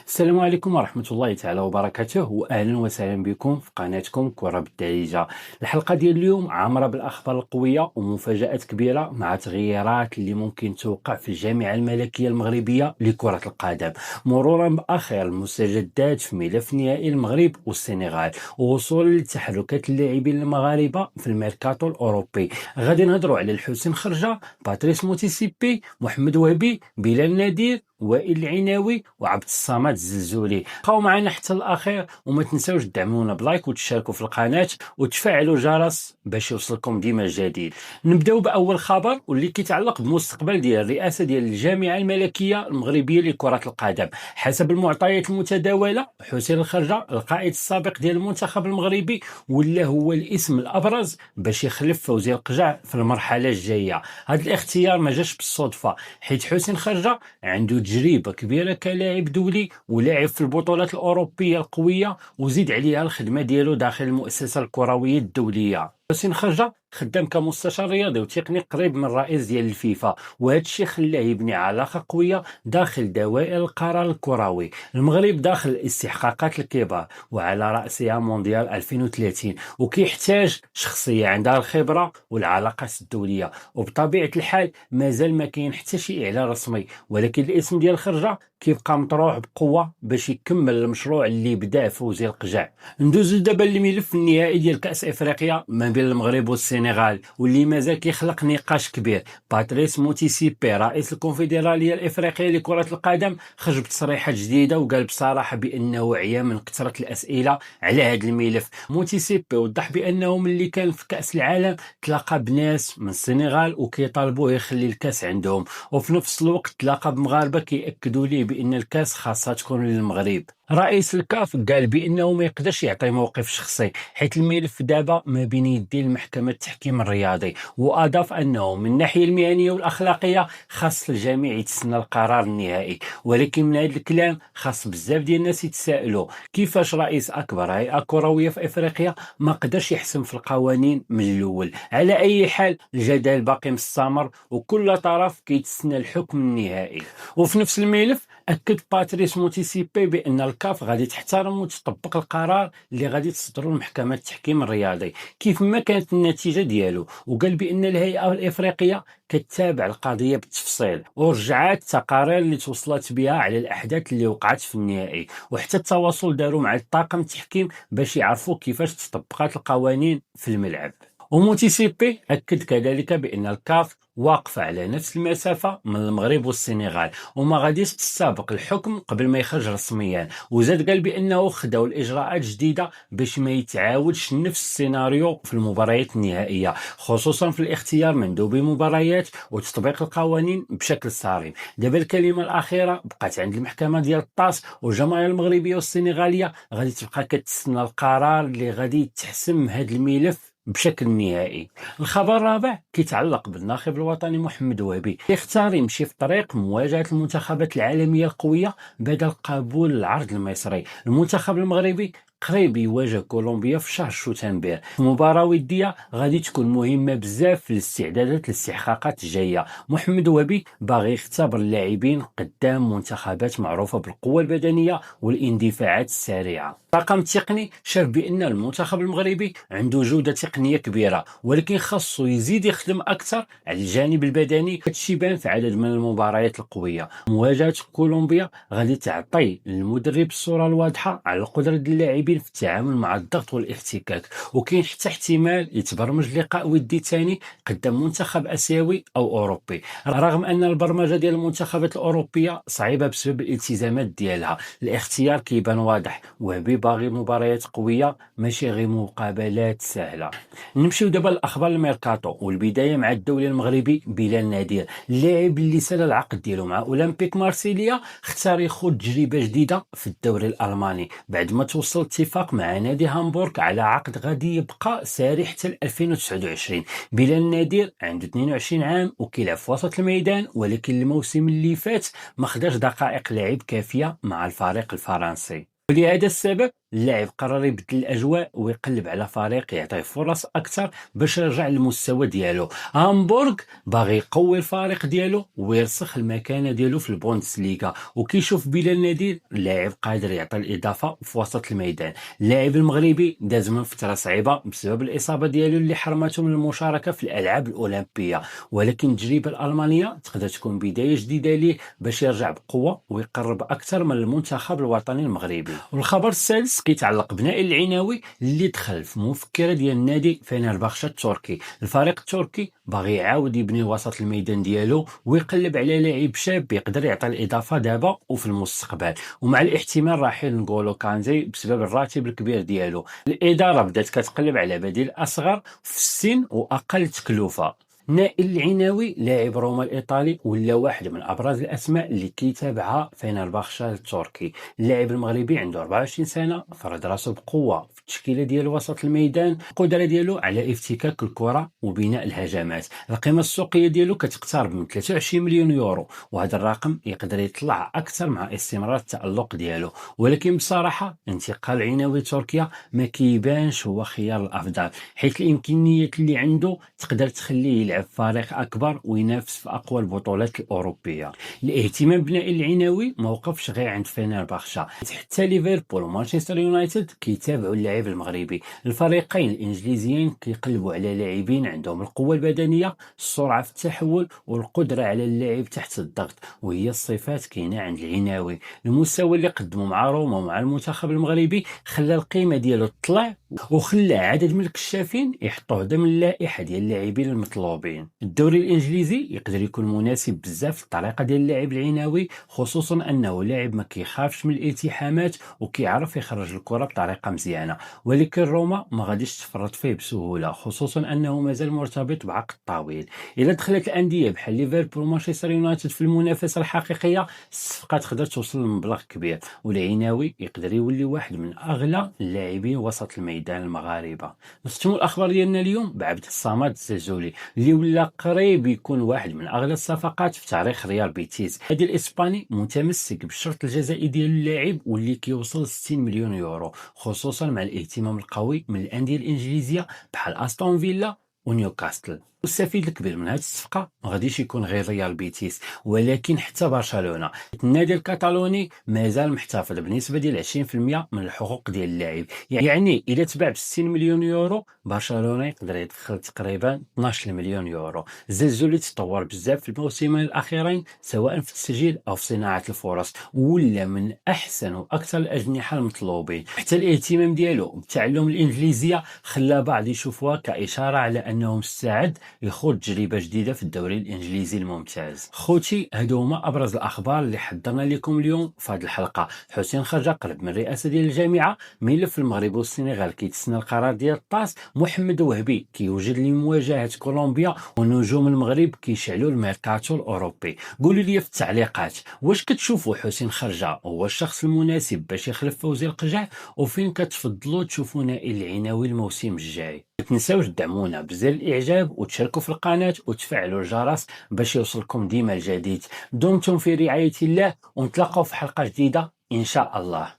السلام عليكم ورحمة الله تعالى وبركاته، وأهلا وسهلا بكم في قناتكم كرة بالدارجة. الحلقة ديال اليوم عامرة بالأخبار القوية ومفاجآت كبيرة مع تغييرات اللي ممكن توقع في الجامعة الملكية المغربية لكرة القدم، مرورا بآخر المستجدات في ملف نهائي المغرب والسنغال، ووصولا لتحركات اللاعبين المغاربة في الميركاتو الأوروبي. غادي نهضروا على الحسين خرجة، باتريس موتيسيبي، محمد وهبي، بلال نادير، وائل العناوي وعبد الصمد الزلزولي. بقاو معنا حتى الاخير، وما تنساوش تدعمونا بلايك وتشاركوا في القناه وتفعلوا الجرس باش يوصلكم ديما الجديد. نبداو باول خبر واللي كيتعلق بالمستقبل ديال الرئاسه ديال الجامعه الملكيه المغربيه لكره القدم. حسب المعطيات المتداوله، حسين الخرجه القائد السابق ديال المنتخب المغربي ولا هو الاسم الابرز باش يخلف فوزي القجع في المرحله الجايه. هذا الاختيار ما جاش بالصدفه، حيت حسين خرجه عنده تجربة كبيرة كلاعب دولي ولاعب في البطولات الأوروبية القوية، وزيد عليها الخدمة ديالو داخل المؤسسة الكروية الدولية. حسين خرجة خدام كمستشار رياضي وتقني قريب من الرئيس ديال الفيفا، وهذا الشيء خلاه يبني علاقة قوية داخل دوائر القرار الكروي. المغرب داخل الاستحقاقات الكبار وعلى رأسها مونديال 2030، وكيحتاج شخصية عندها الخبرة والعلاقات الدولية. وبطبيعة الحال مازال ما كاين حتى شي إعلان رسمي، ولكن الاسم ديال خرجة كيبقى مطروح بقوة باش يكمل المشروع اللي بدا فوزي القجع. ندوزو دابا للملف النهائي ديال كأس افريقيا ما بين المغرب والسنغال، واللي مازال كيخلق نقاش كبير. باتريس موتيسيبي رئيس الكونفدرالية الافريقية لكرة القدم خرج بتصريحات جديدة وقال بصراحة بانه عيا من كثرة الاسئلة على هذا الملف. موتيسيبي وضح بانه ملي كان في كأس العالم تلاقى بناس من السنغال وكيطالبوه يخلي الكاس عندهم، وفي نفس الوقت تلاقى بمغاربة كيأكدوا ليه بان الكاس خاصها تكون للمغرب. رئيس الكاف قال بانه ما يقدرش يعطي موقف شخصي حيث الملف دابا ما بين يدي المحكمه التحكيم الرياضي، واضاف انه من الناحيه المهنيه والاخلاقيه خاص الجميع يتسنى القرار النهائي. ولكن من هذا الكلام خاص بزاف ديال الناس يتساءلوا كيفاش رئيس اكبر هيئه كرويه في افريقيا ما قدرش يحسم في القوانين من الاول. على اي حال الجدل باقي مستمر وكل طرف كيتسنى الحكم النهائي. وفي نفس الملف اكد باتريس موتيسيبي بان الكاف غادي تحترم وتطبق القرار اللي غادي تصدروا المحكمه التحكيم الرياضي كيف ما كانت النتيجه ديالو، وقال بان الهيئه الافريقيه كتتابع القضيه بالتفصيل، ورجعات التقارير اللي توصلت بها على الاحداث اللي وقعت في النهائي، وحتى التواصل داروا مع الطاقم التحكيم باش يعرفوا كيفاش تطبقات القوانين في الملعب. وموتيسيبي أكد كذلك بأن الكاف واقفة على نفس المسافة من المغرب والسنغال وما غاديش تستبق الحكم قبل ما يخرج رسميا. وزاد قال بأنه خداو الإجراءات جديدة باش ما يتعاودش نفس السيناريو في المباريات النهائية، خصوصا في الاختيار مندوبي مباريات وتطبيق القوانين بشكل صارم. دابا الكلمة الأخيرة بقات عند المحكمة ديال الطاس، والجماهير المغربية والسنغالية غادي تبقى كتسنى القرار اللي غادي يتحسم هذا الملف بشكل نهائي. الخبر الرابع كيتعلق بالناخب الوطني محمد وهبي، يختار يمشي في طريق مواجهة المنتخبات العالمية القوية بدل قبول العرض المصري. المنتخب المغربي قريب يواجه كولومبيا في شهر شتنبر، مباراة ودية غادي تكون مهمة بزاف في الاستعدادات للاستحقاقات الجاية. محمد وهبي باغي يختبر اللاعبين قدام منتخبات معروفة بالقوة البدنية والاندفاعات السريعة. الطاقم التقني شاف بأن المنتخب المغربي عنده جودة تقنية كبيرة، ولكن خاصو يزيد يخدم أكثر على الجانب البدني. هادشي بان في عدد من المباريات القوية. مواجهة كولومبيا غادي تعطي للمدرب الصورة الواضحة على القدرة ديال اللاعبين في التعامل مع الضغط والاحتكاك، وكاين حتى احتمال يتبرمج لقاء ودي ثاني قدام منتخب اسيوي او اوروبي، رغم ان البرمجه ديال المنتخبات الاوروبيه صعيبه بسبب الالتزامات ديالها. الاختيار كيبان واضح، وهبي باغي مباريات قويه ماشي غير مقابلات سهله. نمشيو دابا لاخبار الميركاتو، والبدايه مع الدولي المغربي بلال نادير. اللاعب اللي سال العقد ديالو مع اولمبيك مارسيليا اختار يخوض تجربه جديده في الدوري الالماني بعد ما توصل اتفاق مع نادي هامبورغ على عقد غادي يبقى ساري حتى 2029. بلال نادير عنده 22 عام وكيلعب في وسط الميدان، ولكن الموسم اللي فات ما خداش دقائق لعب كافيه مع الفريق الفرنسي، ولهذا السبب اللاعب قرر يبدل الأجواء ويقلب على فريق يعطيه فرص أكثر باش يرجع للمستوى ديالو. هامبورغ باغي يقوي الفريق ديالو ويرسخ المكانة ديالو في البوندسليغا، وكيشوف بلال نادير لاعب قادر يعطي الإضافة في وسط الميدان. اللاعب المغربي داز من فترة صعيبة بسبب الإصابة ديالو اللي حرمته من المشاركة في الألعاب الأولمبية، ولكن التجربة الألمانية تقدر تكون بداية جديدة ليه باش يرجع بقوة ويقرب أكثر من المنتخب الوطني المغربي. والخبر السادس كيتعلق بنائل العناوي اللي دخل في مفكرة ديال النادي فينرباخشة التركي. الفريق التركي باغي يعاود يبني وسط الميدان ديالو ويقلب على لاعب شاب يقدر يعطي الإضافة دابا وفي المستقبل، ومع الاحتمال رحيل نغولو كانتي بسبب الراتب الكبير ديالو. الإدارة بدات كتقلب على بديل أصغر في السن وأقل تكلفة. نائل العناوي لاعب روما الإيطالي ولا واحد من أبرز الأسماء اللي كيتابعها فينرباخشة التركي. اللاعب المغربي عنده 24 سنة، فرض راسو بقوة في التشكيلة ديال وسط الميدان، القدرة ديالو على افتكاك الكرة وبناء الهجمات. القيمة السوقية ديالو كتقترب من 23 مليون يورو، وهذا الرقم يقدر يطلع أكثر مع استمرار التألق ديالو. ولكن بصراحة انتقال عناوي تركيا ما كيبانش هو خيار الأفضل، حيث الإمكانيات اللي عنده تقدر تخليه يلعب فريق أكبر وينافس في أقوى البطولات الأوروبية. الاهتمام بناء العناوي ما وقفش غير عند فينرباخشة، حتى ليفربول ومانشستر يونايتد كيتابعوا اللاعب المغربي. الفريقين الإنجليزيين كيقلبوا على لاعبين عندهم القوة البدنية، السرعة في التحول والقدرة على اللعب تحت الضغط، وهي الصفات كاينة عند العناوي. المستوى اللي قدمه مع روما ومع المنتخب المغربي خلى القيمة ديالو تطلع، وخلى عدد من الكشافين يحطوه ضمن اللائحة ديال اللاعبين المطلوبين. الدوري الانجليزي يقدر يكون مناسب بزاف للطريقه ديال اللاعب العناوي، خصوصا انه لاعب ما كيخافش من الالتحامات وكيعرف يخرج الكره بطريقه مزيانه. ولكن روما ما غاديش تفرط فيه بسهوله، خصوصا انه مازال مرتبط بعقد طويل. الا دخلت الانديه بحال ليفربول ومانشستر يونايتد في المنافسه الحقيقيه، الصفقه تقدر توصل لمبلغ كبير، والعناوي يقدر يولي واحد من اغلى اللاعبين وسط الميدان المغاربه. نختموا الاخبار ديالنا اليوم بعبد الصمد الزلزولي اللي ولا قريب يكون واحد من اغلى الصفقات في تاريخ ريال بيتيس. هذا الاسباني متمسك بالشرط الجزائي ديال اللاعب واللي كيوصل 60 مليون يورو، خصوصا مع الاهتمام القوي من الانديه الانجليزيه بحال استون فيلا ونيوكاسل. المستفيد الكبير من هذه الصفقه ما غاديش يكون غير ريال بيتيس، ولكن حتى برشلونه. النادي الكتالوني مازال محتفظ بنسبه ديال 20% من الحقوق ديال اللاعب، يعني اذا تباع ب 60 مليون يورو برشلونه يقدر يدخل تقريبا 12 مليون يورو. زلزولي تطور بزاف في الموسمين الاخيرين، سواء في التسجيل او في صناعه الفرص، ولا من احسن واكثر الاجنحه المطلوبين. حتى الاهتمام ديالو بالتعلم الانجليزيه خلى بعض يشوفوها كاشاره على انه مستعد يخوض تجربة جديدة في الدوري الإنجليزي الممتاز. خوتي هادو هما أبرز الأخبار اللي حضرنا لكم اليوم في هذه الحلقة. حسين خرجة قرب من الرئاسة ديال الجامعة، ملف المغرب والسنغال كيتسنى القرار ديال الطاس، محمد وهبي كيوجد لمواجهة كولومبيا، ونجوم المغرب كيشعلوا الميركاتو الأوروبي. قولوا لي في التعليقات واش كتشوفوا حسين خرجة هو الشخص المناسب باش يخلف فوزي القجع، وفين كتفضلوا تشوفوا نائل العناوي الموسم الجاي. ما تنساوش تدعمونا بزر الاعجاب وتشاركوا في القناه وتفعلوا الجرس باش يوصلكم ديما الجديد. دمتم في رعايه الله، ونتلاقاو في حلقه جديده ان شاء الله.